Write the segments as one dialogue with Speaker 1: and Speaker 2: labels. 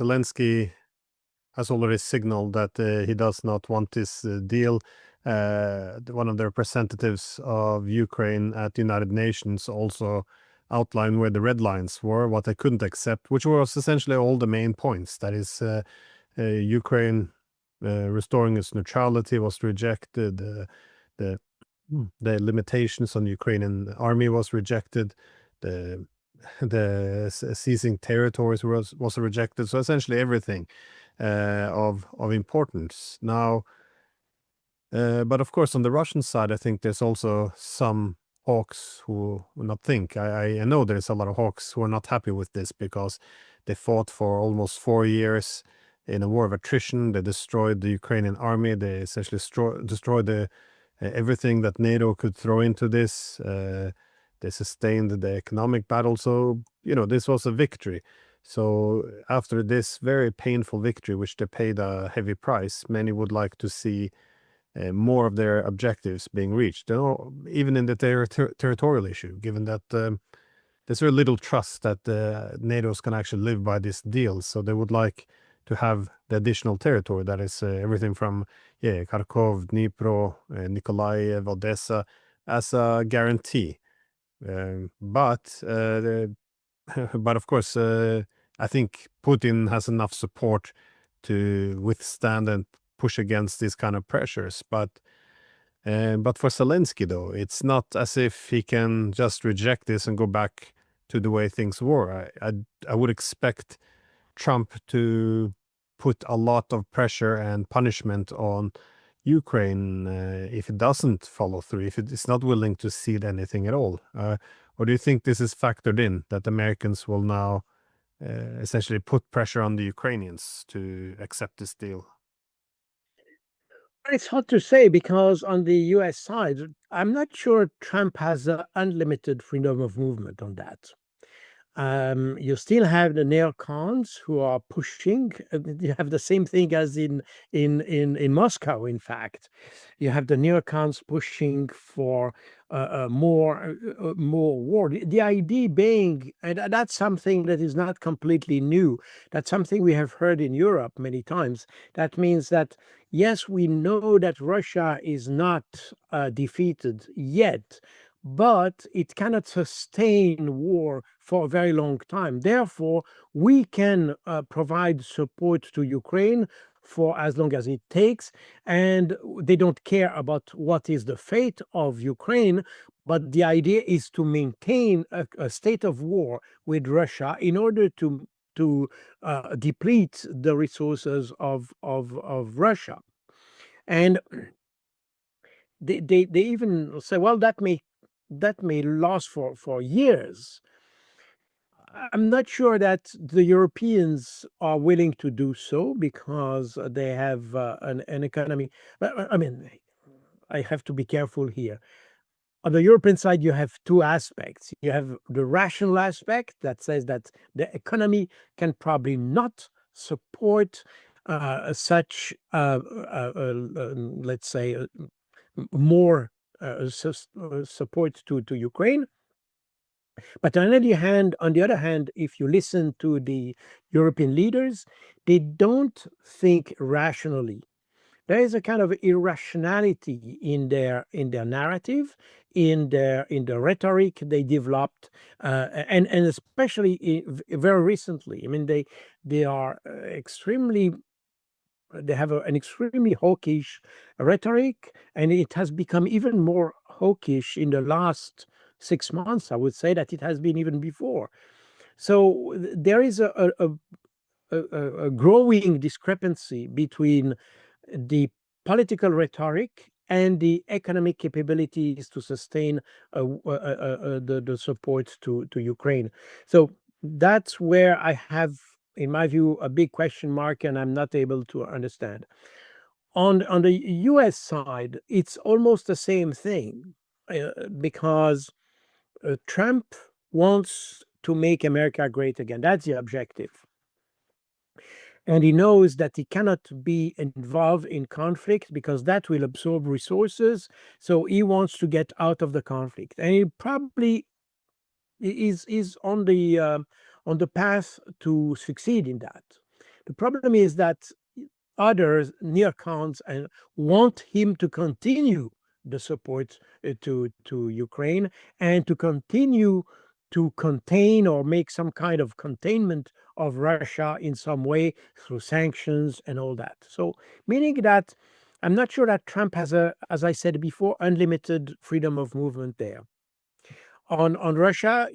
Speaker 1: Zelensky has already signaled that he does not want this deal. One of the representatives of Ukraine at the United Nations also outlined where the red lines were, what they couldn't accept, which was essentially all the main points. That is, Ukraine restoring its neutrality was rejected. The limitations on the Ukrainian army was rejected. The seizing territories was rejected. So essentially everything of importance. Now, but of course, on the Russian side, I think there's also some hawks who will not think. I know there's a lot of hawks who are not happy with this because they fought for almost 4 years in a war of attrition. They destroyed the Ukrainian army. They essentially destroyed everything that NATO could throw into this. They sustained the economic battle. So, this was a victory. So after this very painful victory, which they paid a heavy price, many would like to see more of their objectives being reached, even in the territorial issue, given that there's very little trust that NATO can actually live by this deal. So they would like to have the additional territory, that is everything from Kharkov, Dnipro, Nikolaev, Odessa, as a guarantee. But of course, I think Putin has enough support to withstand and push against these kind of pressures. But for Zelensky, though, it's not as if he can just reject this and go back to the way things were. I would expect Trump to put a lot of pressure and punishment on Ukraine if it doesn't follow through, if it is not willing to cede anything at all. Or do you think this is factored in, that Americans will now essentially put pressure on the Ukrainians to accept this deal?
Speaker 2: It's hard to say, because on the US side, I'm not sure Trump has unlimited freedom of movement on that. You still have the neocons who are pushing. You have the same thing as in Moscow. In fact, you have the neocons pushing for more war. The idea being, and that's something that is not completely new. That's something we have heard in Europe many times. That means that yes, we know that Russia is not defeated yet, but it cannot sustain war for a very long time. Therefore, we can provide support to Ukraine for as long as it takes, and they don't care about what is the fate of Ukraine, but the idea is to maintain a state of war with Russia in order to deplete the resources of Russia. And they even say, well, that may last for years. I'm not sure that the Europeans are willing to do so, because they have an economy. I mean, I have to be careful here. On the European side, you have two aspects. You have the rational aspect that says that the economy can probably not support such, let's say, more support to Ukraine. But on the other hand, if you listen to the European leaders, they don't think rationally. There is a kind of irrationality in their narrative, in their rhetoric they developed, and especially very recently. I mean, they are extremely. They have an extremely hawkish rhetoric, and it has become even more hawkish in the last 6 months. I would say that it has been even before. So there is a growing discrepancy between the political rhetoric and the economic capabilities to sustain the support to Ukraine. So that's where I have, in my view, a big question mark, and I'm not able to understand. On the US side, it's almost the same thing, because Trump wants to make America great again. That's the objective. And he knows that he cannot be involved in conflict, because that will absorb resources. So he wants to get out of the conflict, and he probably is on the path to succeed in that. The problem is that others, neocons, and want him to continue the support to Ukraine and to continue to contain or make some kind of containment of Russia in some way through sanctions and all that. So, meaning that I'm not sure that Trump has as I said before, unlimited freedom of movement there. On Russia,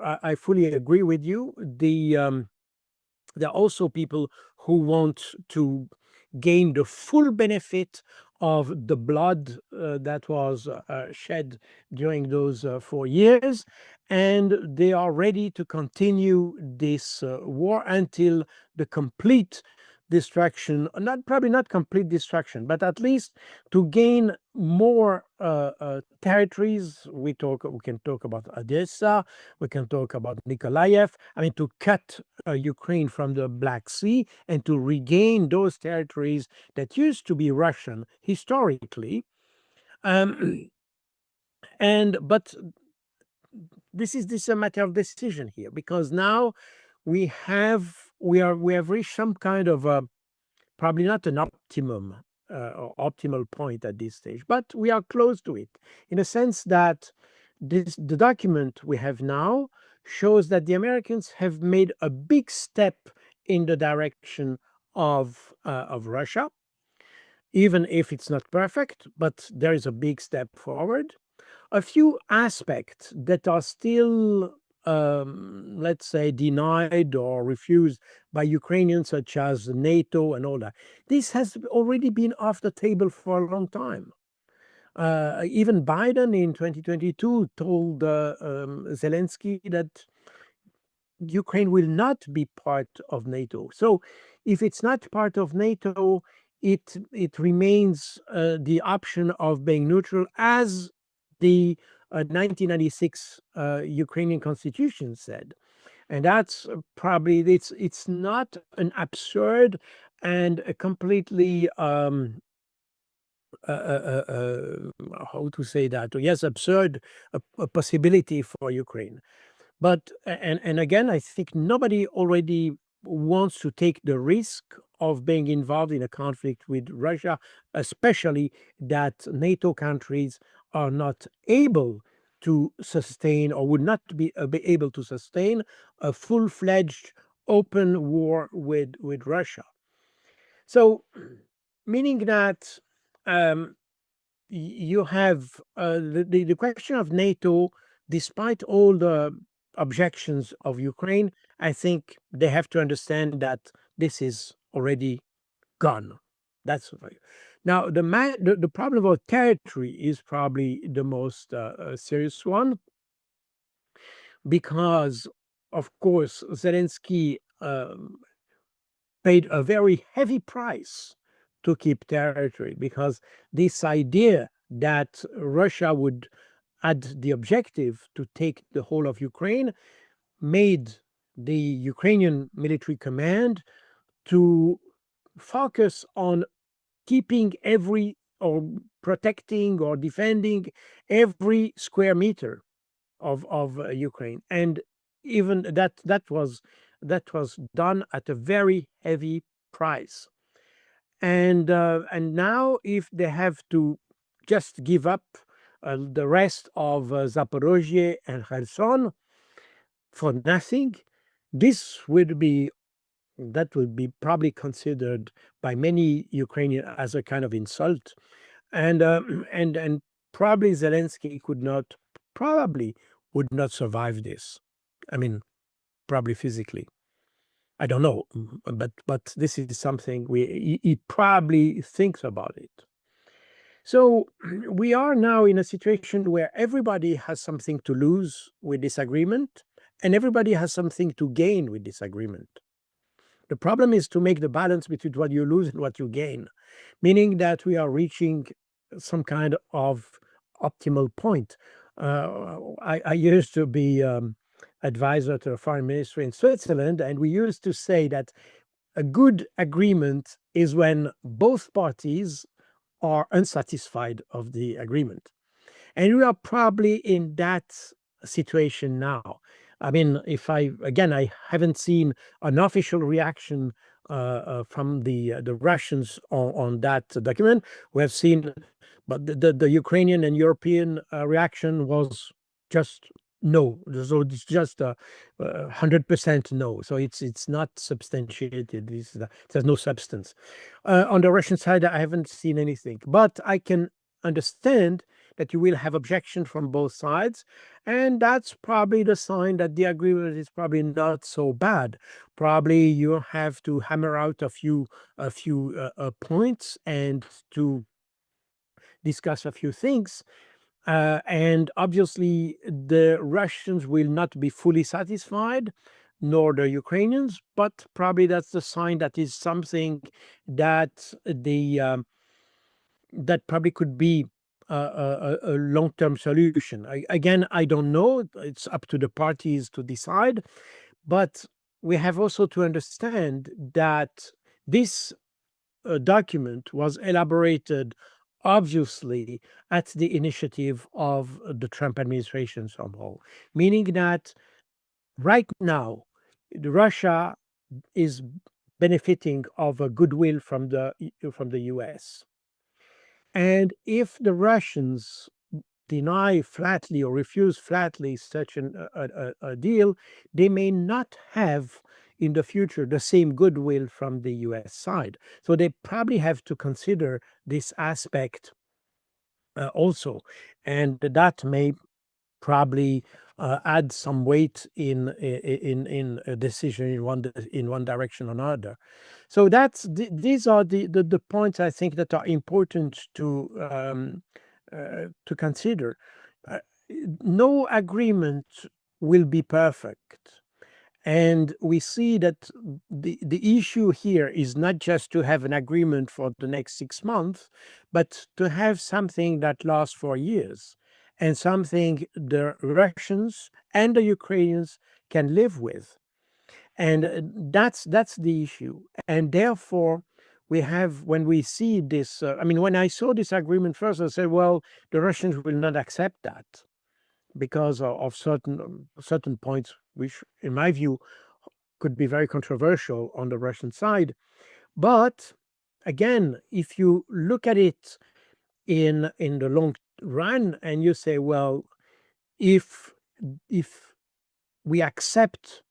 Speaker 2: I fully agree with you. There are also people who want to gain the full benefit of the blood that was shed during those 4 years, and they are ready to continue this war until the complete destruction, probably not complete destruction, but at least to gain more territories. We can talk about Odessa, we can talk about Nikolaev. I mean, to cut Ukraine from the Black Sea and to regain those territories that used to be Russian historically. But this is a matter of decision here, because now we have reached some kind of probably not an optimum or optimal point at this stage, but we are close to it, in a sense that the document we have now shows that the Americans have made a big step in the direction of Russia, even if it's not perfect, but there is a big step forward. A few aspects that are still, let's say, denied or refused by Ukrainians, such as NATO and all that. This has already been off the table for a long time. Even Biden in 2022 told Zelensky that Ukraine will not be part of NATO. So if it's not part of NATO, it remains the option of being neutral, as the 1996 Ukrainian constitution said. And that's probably, it's not an absurd and a completely how to say that? Yes, absurd a possibility for Ukraine. But and again, I think nobody already wants to take the risk of being involved in a conflict with Russia, especially that NATO countries are not able to sustain, or would not be able to sustain, a full-fledged open war with Russia. So, meaning that you have the question of NATO, despite all the objections of Ukraine. I think they have to understand that this is already gone. That's right. Now the problem of territory is probably the most serious one, because of course Zelensky paid a very heavy price to keep territory, because this idea that Russia would had the objective to take the whole of Ukraine made the Ukrainian military command to focus on keeping or protecting or defending every square meter of Ukraine, and even that was done at a very heavy price. And now, if they have to just give up the rest of Zaporozhye and Kherson for nothing, that would be probably considered by many Ukrainians as a kind of insult, and and probably Zelensky would not survive this. I mean, probably physically. I don't know, but this is something he probably thinks about it. So we are now in a situation where everybody has something to lose with this agreement, and everybody has something to gain with this agreement. The problem is to make the balance between what you lose and what you gain, meaning that we are reaching some kind of optimal point. I used to be advisor to the foreign ministry in Switzerland, and we used to say that a good agreement is when both parties are unsatisfied of the agreement. And we are probably in that situation now. I mean, I haven't seen an official reaction from the Russians on that document. We have seen, but the Ukrainian and European reaction was just no. So it's just 100% no. So it's not substantiated. There's no substance. On the Russian side, I haven't seen anything, but I can understand that you will have objection from both sides, and that's probably the sign that the agreement is probably not so bad. Probably you have to hammer out a few points and to discuss a few things. And obviously, the Russians will not be fully satisfied, nor the Ukrainians, but probably that's the sign that is something that that probably could be a long-term solution. Again, I don't know. It's up to the parties to decide. But we have also to understand that this document was elaborated, obviously, at the initiative of the Trump administration somehow, meaning that right now, Russia is benefiting of a goodwill from the US. And if the Russians deny flatly or refuse flatly such a deal, they may not have in the future the same goodwill from the US side. So they probably have to consider this aspect also. And that may probably add some weight in a decision in one direction or another. So these are the points I think that are important to consider. Uh, no agreement will be perfect. And we see that the issue here is not just to have an agreement for the next 6 months, but to have something that lasts for years and something the Russians and the Ukrainians can live with. And that's the issue. And therefore, we have, when we see this, when I saw this agreement first, I said, well, the Russians will not accept that because of certain points, which, in my view, could be very controversial on the Russian side. But again, if you look at it in the long run, and you say, well, if we accept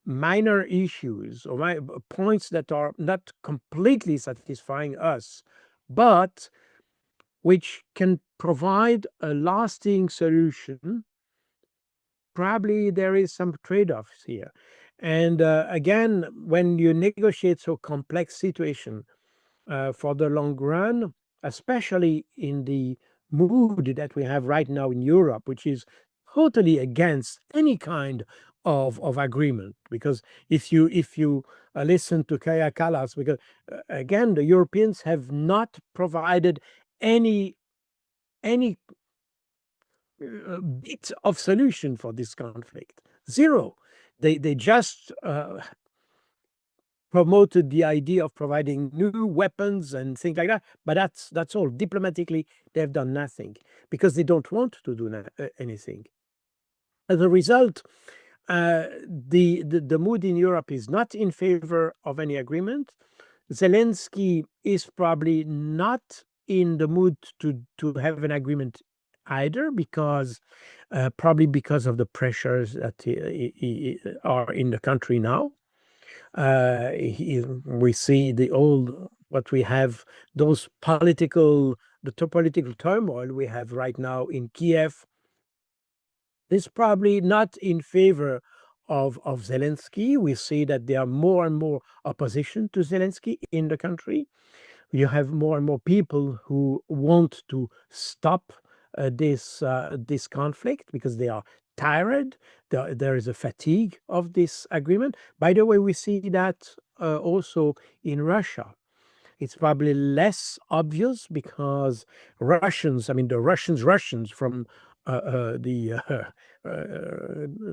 Speaker 2: minor issues or points that are not completely satisfying us, but which can provide a lasting solution, probably there is some trade-offs here. And again, when you negotiate so complex situation for the long run, especially in the mood that we have right now in Europe, which is totally against any kind of agreement, because if you listen to Kaya Kallas, because again, the Europeans have not provided any bit of solution for this conflict. Zero. They just promoted the idea of providing new weapons and things like that, but that's all. Diplomatically, they've done nothing because they don't want to do anything. As a result, the mood in Europe is not in favor of any agreement. Zelensky is probably not in the mood to have an agreement either, because probably because of the pressures that are in the country now. We see what we have, those political turmoil we have right now in Kiev is probably not in favor of Zelensky. We see that there are more and more opposition to Zelensky in the country. You have more and more people who want to stop this conflict because they are tired. There is a fatigue of this agreement. By the way, we see that also in Russia. It's probably less obvious because the Russians from the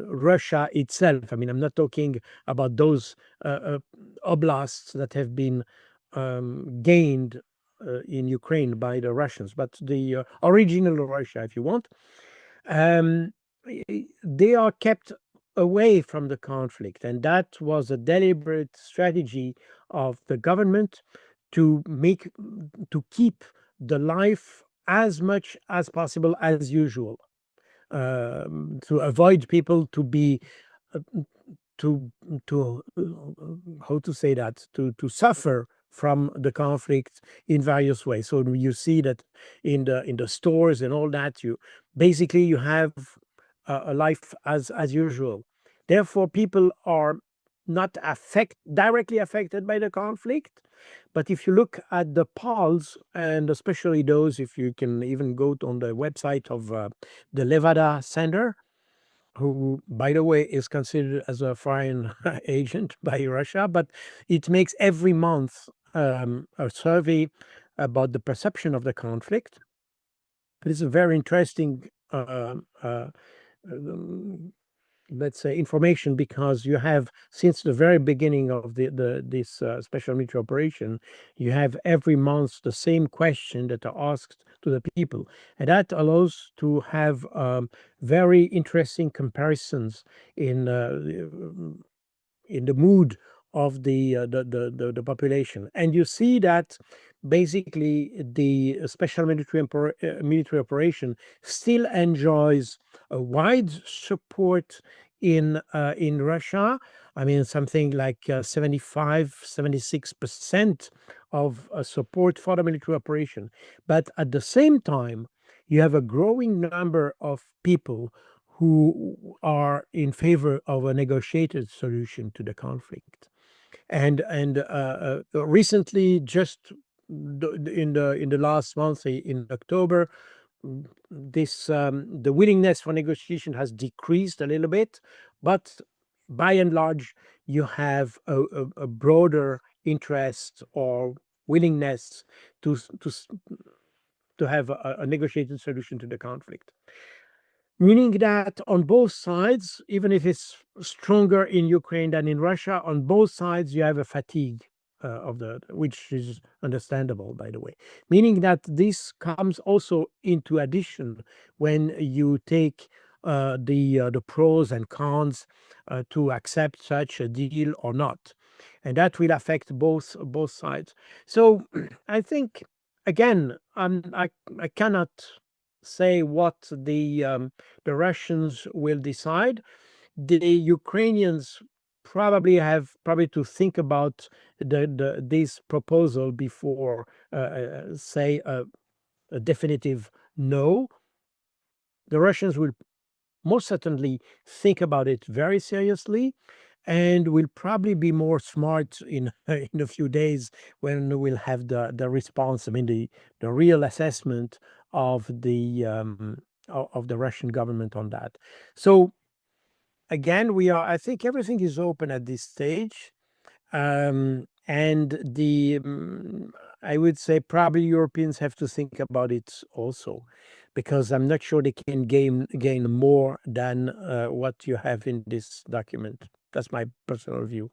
Speaker 2: Russia itself. I'm not talking about those oblasts that have been gained in Ukraine by the Russians, but the original Russia, if you want. They are kept away from the conflict, and that was a deliberate strategy of the government to keep the life as much as possible as usual, to avoid people to be uh, to how to say that, to suffer from the conflict in various ways. So you see that in the stores and all that, you basically you have a life as usual. Therefore, people are not directly affected by the conflict. But if you look at the polls, and especially those, if you can even go on the website of the Levada Center, who, by the way, is considered as a foreign agent by Russia, but it makes every month a survey about the perception of the conflict. It is a very interesting, let's say, information, because you have, since the very beginning of this special military operation, you have every month the same question that are asked to the people, and that allows to have very interesting comparisons in the mood of the population. And you see that basically the special military operation still enjoys a wide support in Russia. I mean, something like 76% of support for the military operation. But at the same time, you have a growing number of people who are in favor of a negotiated solution to the conflict. And recently, just in the last month, in October, this the willingness for negotiation has decreased a little bit, but by and large, you have a broader interest or willingness to have a negotiated solution to the conflict. Meaning that on both sides, even if it's stronger in Ukraine than in Russia, on both sides you have a fatigue which is understandable, by the way. Meaning that this comes also into addition when you take the pros and cons to accept such a deal or not, and that will affect both sides. So I think, again, I cannot say what the Russians will decide. The Ukrainians probably to think about this proposal before say a definitive no. The Russians will most certainly think about it very seriously, and will probably be more smart in in a few days when we'll have the response. I mean, the real assessment of of the Russian government on that. So again, I think everything is open at this stage. And I would say probably Europeans have to think about it also, because I'm not sure they can gain more than what you have in this document. That's my personal view.